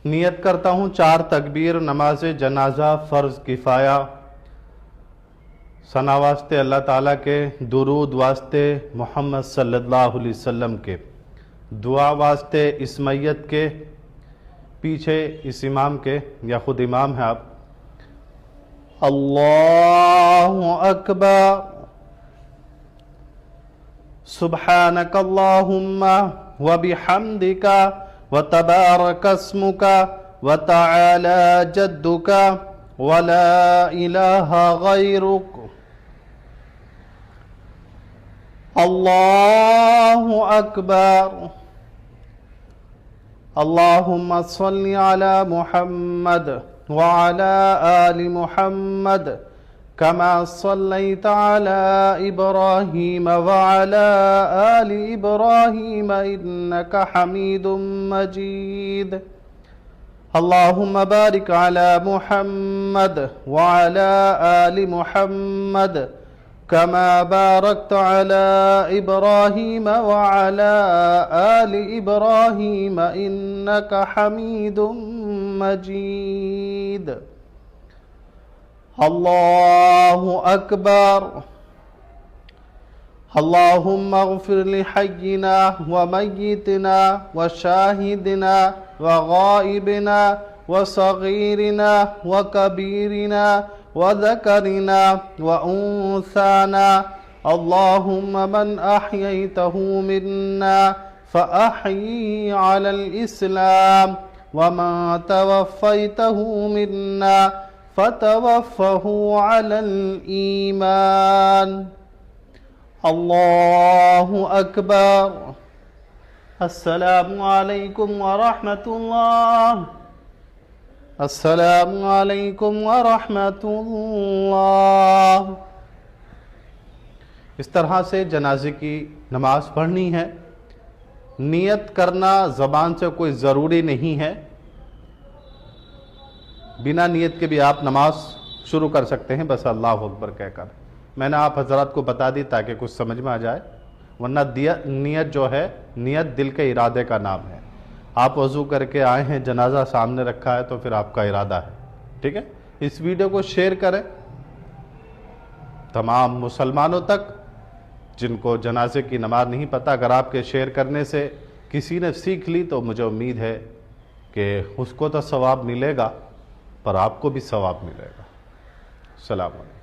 نیت کرتا ہوں 4 تکبیر نماز جنازہ فرض کفایہ، ثنا واسطے اللہ تعالیٰ کے، درود واسطے محمد صلی اللہ علیہ وسلم کے، دعا واسطے اس میت کے، پیچھے اس امام کے یا خود امام ہے آپ۔ اللہ اکبر، سبحانک اللہم وبحمدک وتبارک اسمک وتعالی جدک ولا الہ غیرک۔ اللہ اکبر، اللہم صلی علی محمد وعلی آل محمد کما صلیت علی ابراہیم وعلی آل ابراہیم انک حمید مجید۔ اللہم بارک علی محمد وعلی آل محمد كما باركت على إبراهيم وعلى آل إبراهيم إنك حميد مجيد۔ الله أكبر، اللهم اغفر لحينا وميتنا وشاهدنا وغائبنا وصغيرنا وكبيرنا وذكرنا وأنثانا، اللهم من أحييته منا فأحيي على الإسلام ومن توفيته منا فتوفه على الإيمان۔ الله أكبر، السلام عليكم ورحمة الله، السلام علیکم ورحمۃ اللہ۔ اس طرح سے جنازے کی نماز پڑھنی ہے۔ نیت کرنا زبان سے کوئی ضروری نہیں ہے، بنا نیت کے بھی آپ نماز شروع کر سکتے ہیں، بس اللہ اکبر کہہ کر۔ میں نے آپ حضرات کو بتا دی تاکہ کچھ سمجھ میں آ جائے، ورنہ نیت جو ہے، نیت دل کے ارادے کا نام ہے۔ آپ وضو کر کے آئے ہیں، جنازہ سامنے رکھا ہے تو پھر آپ کا ارادہ ہے، ٹھیک ہے؟ اس ویڈیو کو شیئر کریں تمام مسلمانوں تک جن کو جنازے کی نماز نہیں پتہ۔ اگر آپ کے شیئر کرنے سے کسی نے سیکھ لی تو مجھے امید ہے کہ اس کو تو ثواب ملے گا، پر آپ کو بھی ثواب ملے گا۔ السلام علیکم۔